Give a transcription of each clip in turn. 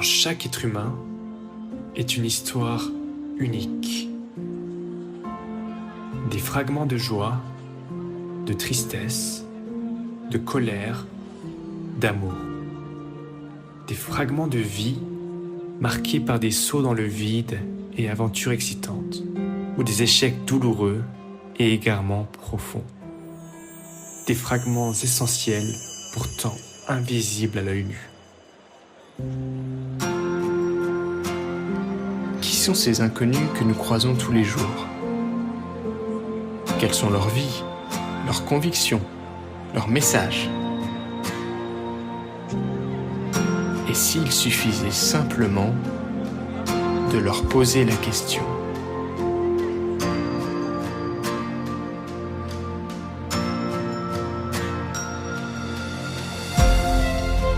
chaque être humain est une histoire unique. Des fragments de joie, de tristesse, de colère, d'amour. Des fragments de vie marqués par des sauts dans le vide et aventures excitantes, ou des échecs douloureux et égarements profonds. Des fragments essentiels, pourtant invisibles à l'œil nu. Qui sont ces inconnus que nous croisons tous les jours ? Quelles sont leurs vies, leurs convictions, leurs messages ? Et s'il suffisait simplement de leur poser la question ?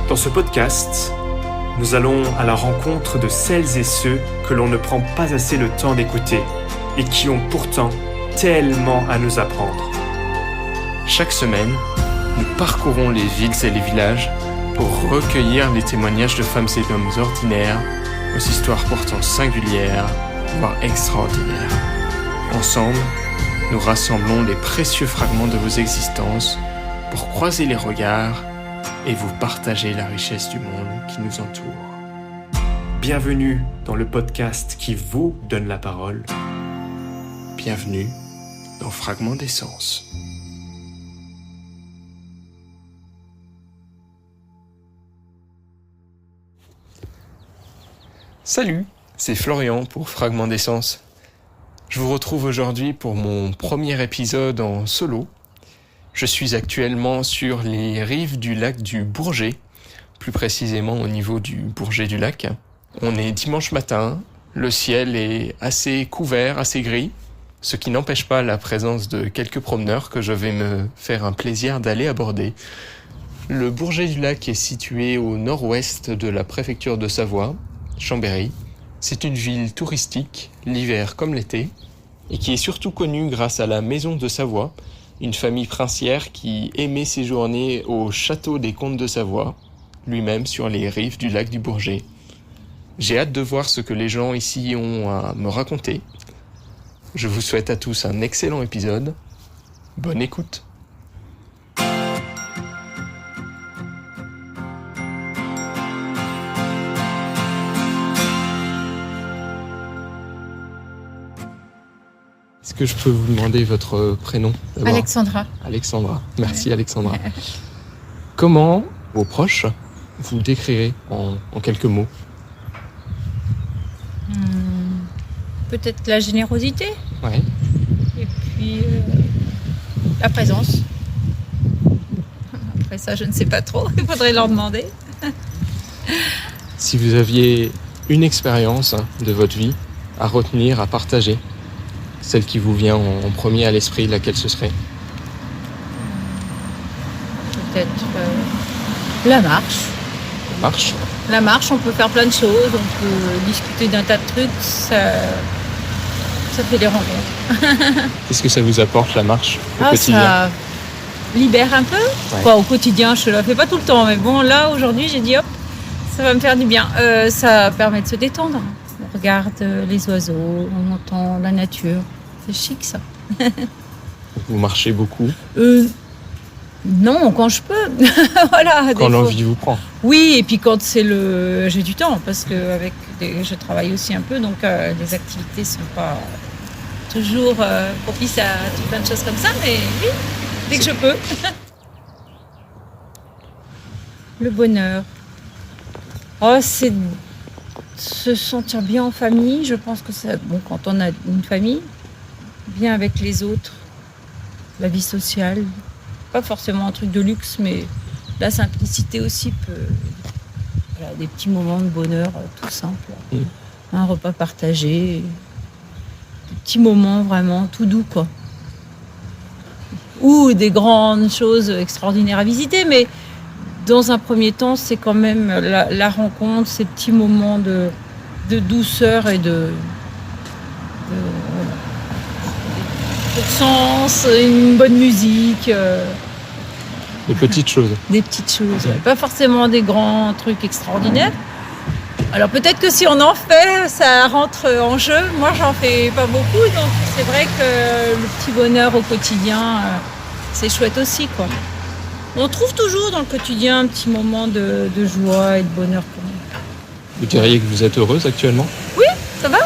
Dans ce podcast, nous allons à la rencontre de celles et ceux que l'on ne prend pas assez le temps d'écouter et qui ont pourtant tellement à nous apprendre. Chaque semaine, nous parcourons les villes et les villages pour recueillir les témoignages de femmes et d'hommes ordinaires, aux histoires pourtant singulières, voire extraordinaires. Ensemble, nous rassemblons les précieux fragments de vos existences pour croiser les regards et vous partager la richesse du monde qui nous entoure. Bienvenue dans le podcast qui vous donne la parole. Bienvenue dans Fragments d'essence. Salut, c'est Florian pour Fragments d'essence. Je vous retrouve aujourd'hui pour mon premier épisode en solo. Je suis actuellement sur les rives du lac du Bourget, plus précisément au niveau du Bourget du lac. On est dimanche matin, le ciel est assez couvert, assez gris, ce qui n'empêche pas la présence de quelques promeneurs que je vais me faire un plaisir d'aller aborder. Le Bourget du lac est situé au nord-ouest de la préfecture de Savoie, Chambéry. C'est une ville touristique, l'hiver comme l'été, et qui est surtout connue grâce à la Maison de Savoie, une famille princière qui aimait séjourner au château des comtes de Savoie, lui-même sur les rives du lac du Bourget. J'ai hâte de voir ce que les gens ici ont à me raconter. Je vous souhaite à tous un excellent épisode. Bonne écoute. Est-ce que je peux vous demander votre prénom d'abord ? Alexandra. Alexandra. Merci Alexandra. Comment vos proches vous décrirez en quelques mots ? Peut-être la générosité. Ouais. Et puis la présence. Après ça, je ne sais pas trop. Il faudrait leur demander. Si vous aviez une expérience de votre vie à retenir, à partager, celle qui vous vient en premier à l'esprit, laquelle ce serait ? Peut-être la marche. Marche. La marche, on peut faire plein de choses. On peut discuter d'un tas de trucs. Ça fait des rencontres. Qu'est-ce que ça vous apporte la marche au quotidien ? Ça libère un peu. Ouais. Quoi, au quotidien, je ne la fais pas tout le temps. Mais bon, là, aujourd'hui, j'ai dit hop, ça va me faire du bien. Ça permet de se détendre. On regarde les oiseaux, on entend la nature. C'est chic, ça. Vous marchez beaucoup Non, quand je peux. Voilà. quand l'envie vous prend. Oui, et puis quand j'ai du temps, parce que je travaille aussi un peu, donc les activités ne sont pas toujours propices à tout plein de choses comme ça, mais oui, dès que je peux. Le bonheur. Oh, c'est se sentir bien en famille. Je pense que ça, bon, quand on a une famille, bien avec les autres, la vie sociale, pas forcément un truc de luxe, mais la simplicité aussi peut. Voilà, des petits moments de bonheur tout simples. Un repas partagé, des petits moments vraiment tout doux, quoi. Ou des grandes choses extraordinaires à visiter, mais dans un premier temps, c'est quand même la rencontre, ces petits moments de douceur et de sens, une bonne musique. Des petites choses. Des petites choses. Pas forcément des grands trucs extraordinaires, Alors peut-être que si on en fait, ça rentre en jeu. Moi, j'en fais pas beaucoup, donc c'est vrai que le petit bonheur au quotidien, c'est chouette aussi, quoi. On trouve toujours dans le quotidien un petit moment de joie et de bonheur pour nous. Vous diriez que vous êtes heureuse actuellement? Ça va?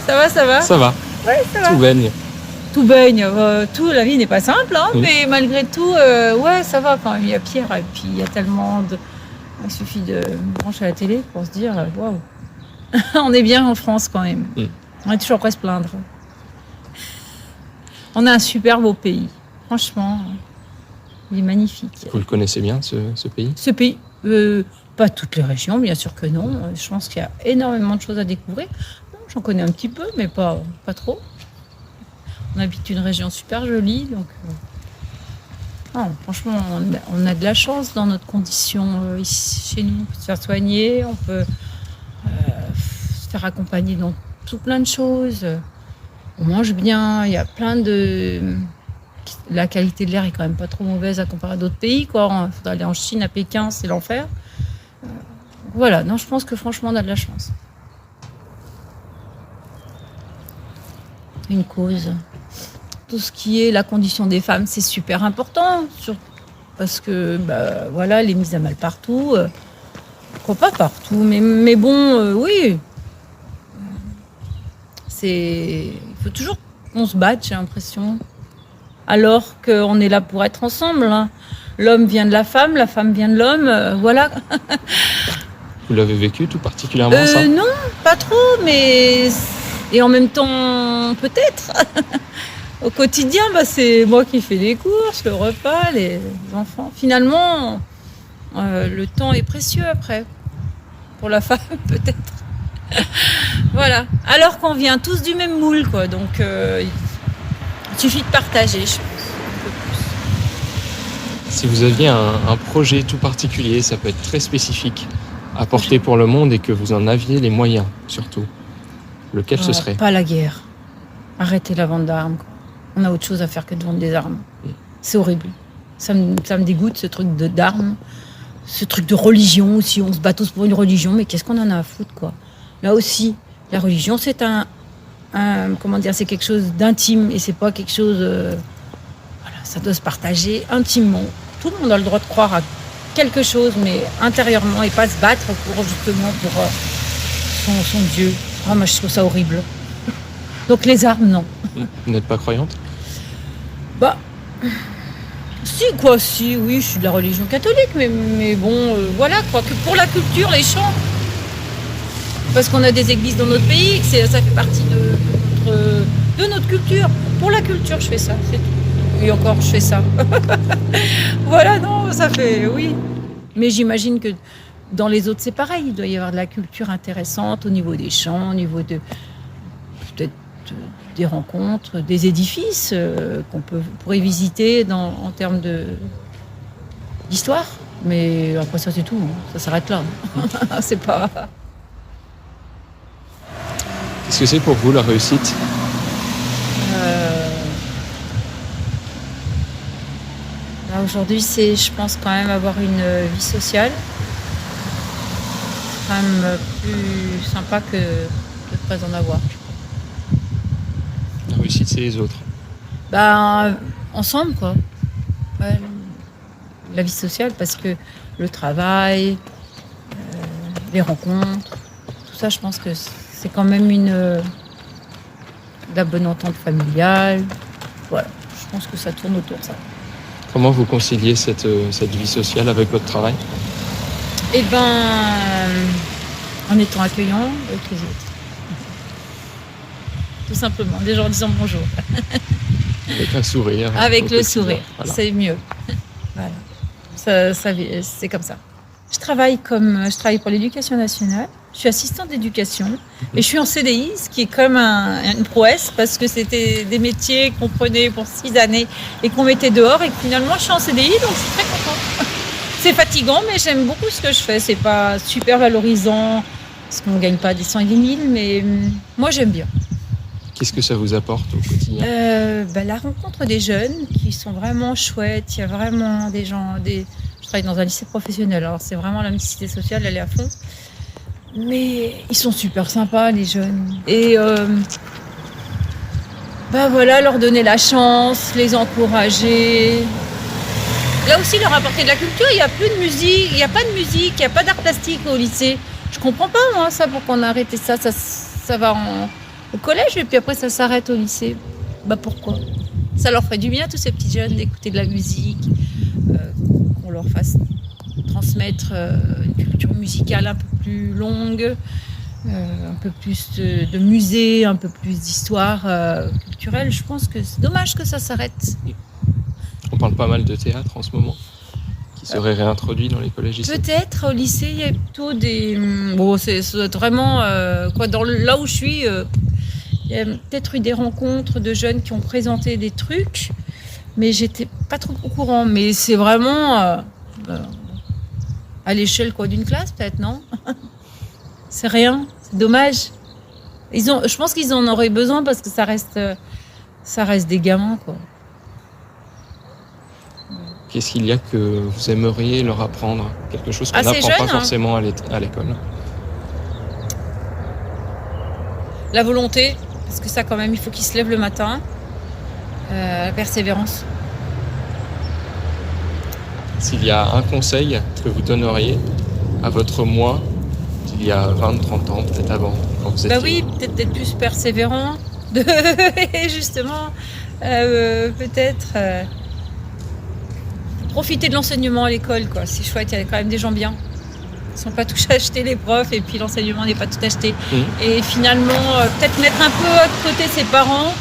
Ça va, ça va? Ça va, Ouais, ça va. tout baigne. Tout baigne, la vie n'est pas simple, hein, Oui. mais malgré tout, ouais, ça va quand même. Il y a pire, et puis il y a tellement de... Il suffit de brancher la télé pour se dire, waouh, on est bien en France quand même. Mm. On est toujours prêt à se plaindre. On a un super beau pays, franchement, il est magnifique. Vous le connaissez bien, ce pays? Ce pays, pas toutes les régions, bien sûr que non. Je pense qu'il y a énormément de choses à découvrir. Bon, j'en connais un petit peu, mais pas trop. On habite une région super jolie, donc non, franchement, on a de la chance dans notre condition ici chez nous. On peut se faire soigner, on peut se faire accompagner dans tout plein de choses. On mange bien, il y a plein de... La qualité de l'air est quand même pas trop mauvaise à comparer à d'autres pays, quoi. Il faudrait aller en Chine, à Pékin, c'est l'enfer. Voilà, non, je pense que franchement, on a de la chance. Une cause. Tout ce qui est la condition des femmes, c'est super important, parce que voilà, elle est mise à mal partout. Pas partout, mais bon, oui. Il faut toujours qu'on se batte, j'ai l'impression. Alors qu'on est là pour être ensemble. Hein. L'homme vient de la femme vient de l'homme, voilà. Vous l'avez vécu tout particulièrement, ça? Non, pas trop, mais... Et en même temps, peut-être. Au quotidien, c'est moi qui fais les courses, le repas, les enfants. Finalement, le temps est précieux après. Pour la femme, peut-être. Voilà. Alors qu'on vient tous du même moule, quoi. Donc, il suffit de partager, je pense. Un peu plus. Si vous aviez un projet tout particulier, ça peut être très spécifique, à porter pour le monde et que vous en aviez les moyens, surtout, lequel ce serait? Pas la guerre. Arrêtez la vente d'armes, quoi. On a autre chose à faire que de vendre des armes. C'est horrible. Ça me dégoûte, ce truc d'armes, ce truc de religion aussi. On se bat tous pour une religion, mais qu'est-ce qu'on en a à foutre, quoi. Là aussi, la religion, c'est c'est quelque chose d'intime et c'est pas quelque chose... voilà, ça doit se partager intimement. Tout le monde a le droit de croire à quelque chose, mais intérieurement, et pas se battre pour son Dieu. Ah, moi, je trouve ça horrible. Donc les armes, non. Vous n'êtes pas croyante? Si, oui, je suis de la religion catholique, mais bon, voilà, quoi, que pour la culture, les chants, parce qu'on a des églises dans notre pays, ça fait partie de notre culture. Pour la culture, je fais ça, c'est tout. Et encore, je fais ça. Voilà, non, ça fait, oui. Mais j'imagine que dans les autres, c'est pareil, il doit y avoir de la culture intéressante au niveau des chants, au niveau de peut-être des rencontres, des édifices qu'on pourrait visiter en termes d'histoire. Mais après ça, c'est tout. Hein. Ça s'arrête là. C'est pas... Qu'est-ce que c'est pour vous, la réussite? Aujourd'hui, c'est, je pense, quand même avoir une vie sociale. C'est quand même plus sympa que de ne pas en avoir. La réussite, c'est les autres. Ensemble, quoi. Ouais, la vie sociale, parce que le travail, les rencontres, tout ça, je pense que c'est quand même de la bonne entente familiale. Voilà, je pense que ça tourne autour de ça. Comment vous conciliez cette vie sociale avec votre travail? En étant accueillant avec les autres. Tout simplement, des gens disant bonjour. Avec un sourire. Avec au le quotidien. sourire, Voilà. c'est mieux. Voilà. C'est comme ça. Je travaille pour l'éducation nationale. Je suis assistante d'éducation et je suis en CDI, ce qui est comme une prouesse parce que c'était des métiers qu'on prenait pour 6 années et qu'on mettait dehors et que finalement je suis en CDI, donc je suis très contente. C'est fatigant, mais j'aime beaucoup ce que je fais. C'est pas super valorisant parce qu'on ne gagne pas des 100 et des 1000, mais moi j'aime bien. Qu'est-ce que ça vous apporte au quotidien? La rencontre des jeunes qui sont vraiment chouettes. Il y a vraiment des gens... Je travaille dans un lycée professionnel, alors c'est vraiment la mixité sociale, elle est à fond. Mais ils sont super sympas, les jeunes. Et voilà, leur donner la chance, les encourager. Là aussi, leur apporter de la culture. Il n'y a plus de musique, il n'y a pas de musique, il n'y a pas d'art plastique au lycée. Je comprends pas, moi, ça, pourquoi on a arrêté ça. Ça va au collège et puis après, ça s'arrête au lycée. Pourquoi? Ça leur ferait du bien, tous ces petits jeunes, d'écouter de la musique, qu'on leur fasse transmettre une culture musicale un peu plus longue, un peu plus de musée, un peu plus d'histoire culturelle. Je pense que c'est dommage que ça s'arrête. On parle pas mal de théâtre en ce moment, qui serait réintroduit dans les collèges ici. Peut-être au lycée, il y a plutôt des... ça doit être vraiment... là où je suis, il y a peut-être eu des rencontres de jeunes qui ont présenté des trucs, mais j'étais pas trop au courant. Mais c'est vraiment à l'échelle d'une classe, peut-être, non? C'est rien, c'est dommage. Je pense qu'ils en auraient besoin parce que ça reste des gamins, quoi. Qu'est-ce qu'il y a que vous aimeriez leur apprendre? Quelque chose qu'on n'apprend pas forcément à l'école. La volonté, parce que ça quand même, il faut qu'ils se lèvent le matin. La persévérance. S'il y a un conseil que vous donneriez à votre moi d'il y a 20-30 ans, peut-être avant, quand vous étiez... Oui, peut-être d'être plus persévérant. Justement, peut-être... profiter de l'enseignement à l'école, quoi. C'est chouette, il y a quand même des gens bien. Ils ne sont pas tous achetés, les profs, et puis l'enseignement n'est pas tout acheté. Et finalement, peut-être mettre un peu à côté ses parents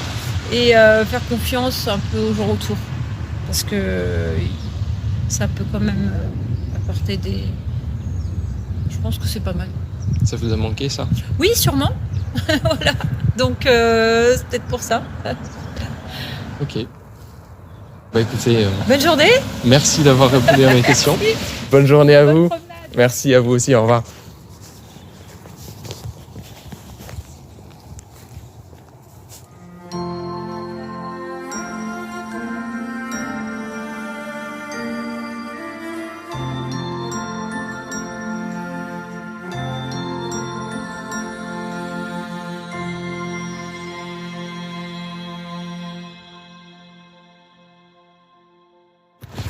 et faire confiance un peu aux gens autour. Parce que ça peut quand même apporter des... Je pense que c'est pas mal. Ça vous a manqué, ça? Oui, sûrement. Voilà. Donc, c'est peut-être pour ça. Ok. Écoutez, bonne journée. Merci d'avoir répondu à mes questions. Bonne journée à vous. Merci à vous aussi, au revoir.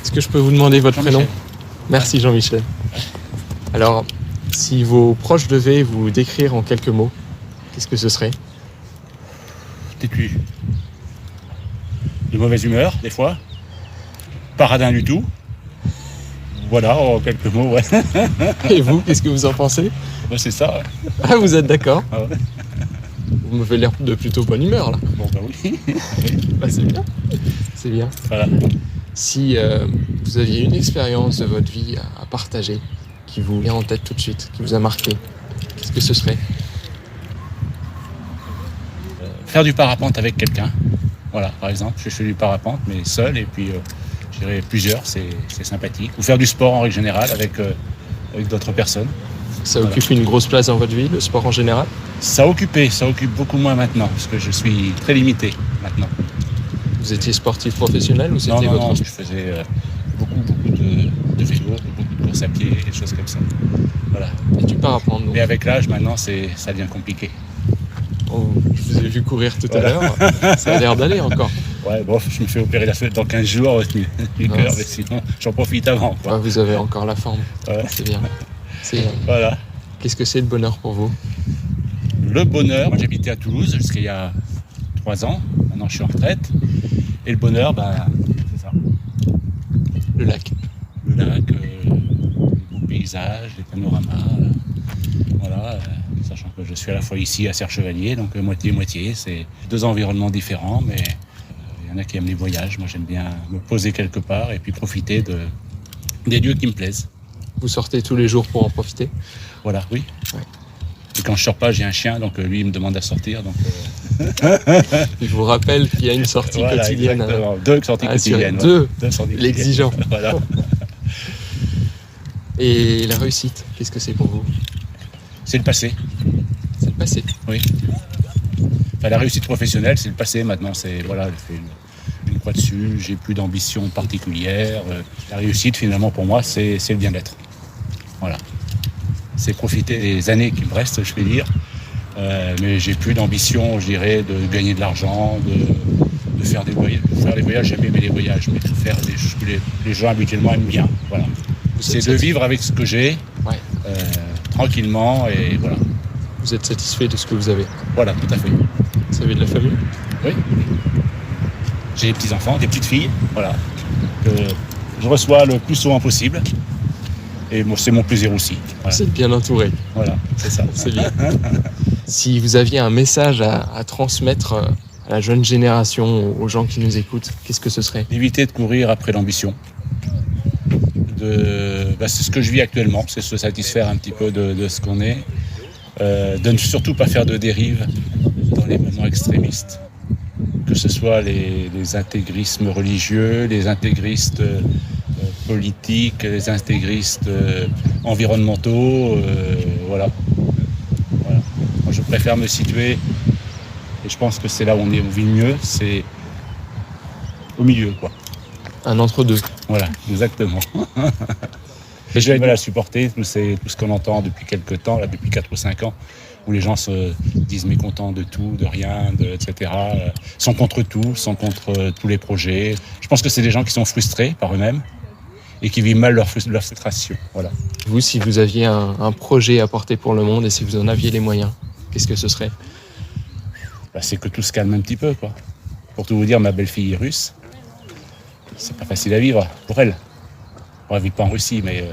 Est-ce que je peux vous demander votre prénom? Merci Jean-Michel. Alors, si vos proches devaient vous décrire en quelques mots, qu'est-ce que ce serait? Têtu. De mauvaise humeur, des fois. Pas radin du tout. Voilà, en quelques mots, ouais. Et vous, qu'est-ce que vous en pensez? C'est ça, ouais. Ah, vous êtes d'accord? Ah ouais. Vous m'avez l'air de plutôt bonne humeur, là. Bon, oui. C'est bien. C'est bien. Voilà. Si vous aviez une expérience de votre vie à partager, qui vous vient en tête tout de suite, qui vous a marqué, qu'est-ce que ce serait? Faire du parapente avec quelqu'un. Voilà, par exemple, je fais du parapente, mais seul, et puis j'irai plusieurs, c'est sympathique. Ou faire du sport en règle générale avec d'autres personnes. Ça occupe une grosse place dans votre vie, le sport en général? Ça occupe beaucoup moins maintenant, parce que je suis très limité maintenant. Vous étiez sportif professionnel ou c'était Non, je faisais beaucoup de vélo, beaucoup de courses à pied, des choses comme ça. Voilà. Et du parapente, donc. Mais avec l'âge, maintenant, ça devient compliqué. Oh, je vous ai vu courir tout à l'heure, ça a l'air d'aller encore. Ouais, bon, je me fais opérer la fenêtre dans 15 jours, du cœur, mais sinon, j'en profite avant, quoi. Ouais, vous avez encore la forme, ouais. C'est bien. Voilà. Qu'est-ce que c'est le bonheur pour vous? Le bonheur, moi j'habitais à Toulouse jusqu'à il y a 3 ans, maintenant je suis en retraite. Et le bonheur, c'est ça. Le lac. Le lac, les beaux paysages, les panoramas. Voilà, sachant que je suis à la fois ici à Serre-Chevalier, donc moitié-moitié. C'est 2 environnements différents, mais il y en a qui aiment les voyages. Moi j'aime bien me poser quelque part et puis profiter des lieux qui me plaisent. Vous sortez tous les jours pour en profiter? Voilà, oui. Ouais. Et quand je sors pas, j'ai un chien, donc lui il me demande à sortir. Donc, Je vous rappelle qu'il y a une sortie quotidienne. Exactement. 2 sorties quotidiennes. 2 sorties l'exigeant. Voilà. Et la réussite, qu'est-ce que c'est pour vous? C'est le passé. C'est le passé? Oui. Enfin, la réussite professionnelle, c'est le passé maintenant. J'ai fait une croix dessus, j'ai plus d'ambition particulière. La réussite, finalement, pour moi, c'est le bien-être. Voilà. c'est profiter des années qui me restent, je vais dire. Mais j'ai plus d'ambition, je dirais, de gagner de l'argent, de faire des voyages. Faire les voyages, j'aime aimer les voyages, mais de faire des choses que les gens habituellement aiment bien. Voilà. C'est de vivre avec ce que j'ai, tranquillement, et voilà. Vous êtes satisfait de ce que vous avez? Voilà, tout à fait. Vous avez de la famille? Oui. J'ai des petits-enfants, des petites filles, voilà. Que je reçois le plus souvent possible. Et moi, c'est mon plaisir aussi. Voilà. Vous êtes bien entouré. Voilà, c'est ça. C'est bien. Si vous aviez un message à transmettre à la jeune génération, aux gens qui nous écoutent, qu'est-ce que ce serait? D'éviter de courir après l'ambition. C'est ce que je vis actuellement, c'est se satisfaire un petit peu de ce qu'on est. De ne surtout pas faire de dérive dans les moments extrémistes. Que ce soit les intégrismes religieux, les intégristes politiques, les intégristes environnementaux, voilà. Moi, je préfère me situer, et je pense que c'est là où on vit le mieux, c'est au milieu, quoi. Un entre-deux. Voilà, exactement. Et j'ai du mal à supporter tout ce qu'on entend depuis quelques temps, là, depuis 4 ou 5 ans, où les gens se disent mécontents de tout, de rien, etc. Sont contre tout, sont contre tous les projets. Je pense que c'est des gens qui sont frustrés par eux-mêmes et qui vivent mal leur frustration. Voilà. Vous, si vous aviez un projet à porter pour le monde et si vous en aviez les moyens, qu'est-ce que ce serait? C'est que tout se calme un petit peu, quoi. Pour tout vous dire, ma belle-fille est russe. C'est pas facile à vivre pour elle. On ne vit pas en Russie, mais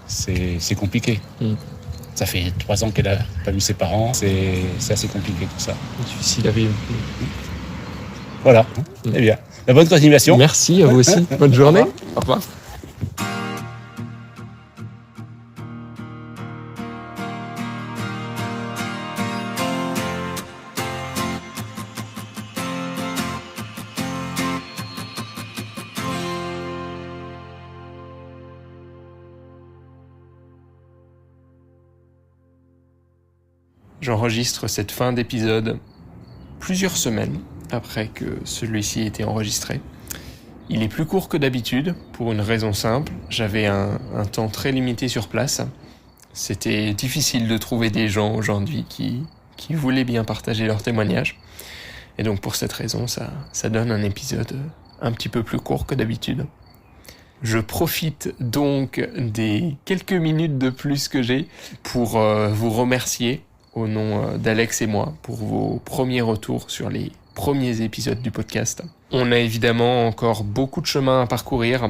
c'est compliqué. Ça fait 3 ans qu'elle n'a pas vu ses parents. C'est assez compliqué tout ça. Difficile à vivre. Voilà. Eh bien, la bonne continuation. Merci à vous aussi. Bonne journée. Au revoir. J'enregistre cette fin d'épisode plusieurs semaines après que celui-ci ait été enregistré. Il est plus court que d'habitude, pour une raison simple. J'avais un temps très limité sur place. C'était difficile de trouver des gens aujourd'hui qui voulaient bien partager leurs témoignages. Et donc pour cette raison, ça donne un épisode un petit peu plus court que d'habitude. Je profite donc des quelques minutes de plus que j'ai pour vous remercier au nom d'Alex et moi pour vos premiers retours sur les premiers épisodes du podcast. On a évidemment encore beaucoup de chemin à parcourir,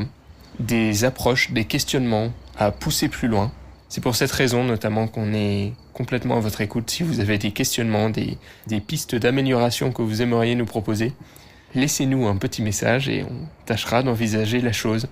des approches, des questionnements à pousser plus loin. C'est pour cette raison notamment qu'on est complètement à votre écoute. Si vous avez des questionnements, des pistes d'amélioration que vous aimeriez nous proposer, laissez-nous un petit message et on tâchera d'envisager la chose.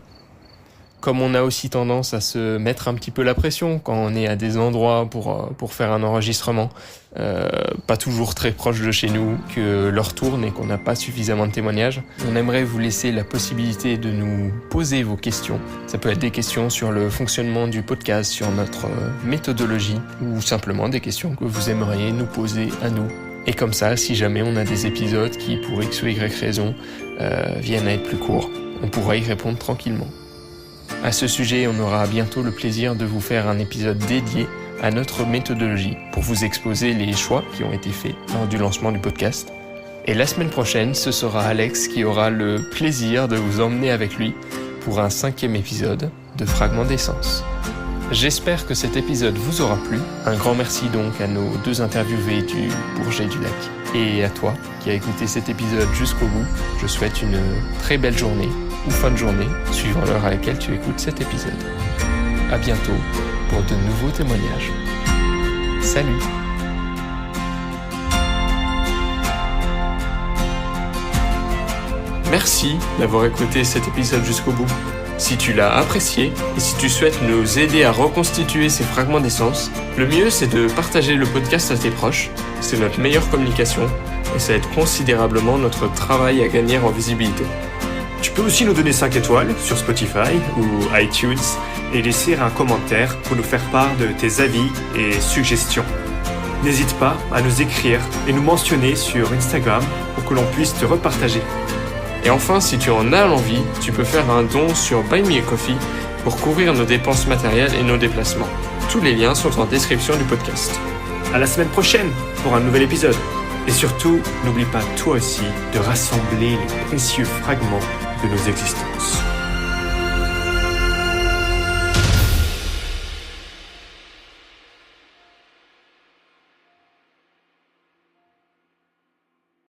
Comme on a aussi tendance à se mettre un petit peu la pression quand on est à des endroits pour faire un enregistrement, pas toujours très proche de chez nous, que l'heure tourne et qu'on n'a pas suffisamment de témoignages, on aimerait vous laisser la possibilité de nous poser vos questions. Ça peut être des questions sur le fonctionnement du podcast, sur notre méthodologie, ou simplement des questions que vous aimeriez nous poser à nous. Et comme ça, si jamais on a des épisodes qui, pour X ou Y raison, viennent à être plus courts, on pourra y répondre tranquillement. À ce sujet, on aura bientôt le plaisir de vous faire un épisode dédié à notre méthodologie pour vous exposer les choix qui ont été faits lors du lancement du podcast. Et la semaine prochaine, ce sera Alex qui aura le plaisir de vous emmener avec lui pour un 5e épisode de Fragments d'essence. J'espère que cet épisode vous aura plu. Un grand merci donc à nos 2 interviewés du Bourget du Lac. Et à toi qui as écouté cet épisode jusqu'au bout, je souhaite une très belle journée ou fin de journée, suivant l'heure à laquelle tu écoutes cet épisode. À bientôt pour de nouveaux témoignages. Salut! Merci d'avoir écouté cet épisode jusqu'au bout. Si tu l'as apprécié et si tu souhaites nous aider à reconstituer ces fragments d'essence, le mieux c'est de partager le podcast à tes proches. C'est notre meilleure communication et ça aide considérablement notre travail à gagner en visibilité. Tu peux aussi nous donner 5 étoiles sur Spotify ou iTunes et laisser un commentaire pour nous faire part de tes avis et suggestions. N'hésite pas à nous écrire et nous mentionner sur Instagram pour que l'on puisse te repartager. Et enfin, si tu en as l'envie, tu peux faire un don sur Buy Me a Coffee pour couvrir nos dépenses matérielles et nos déplacements. Tous les liens sont en description du podcast. À la semaine prochaine pour un nouvel épisode. Et surtout, n'oublie pas toi aussi de rassembler les précieux fragments de nos existences.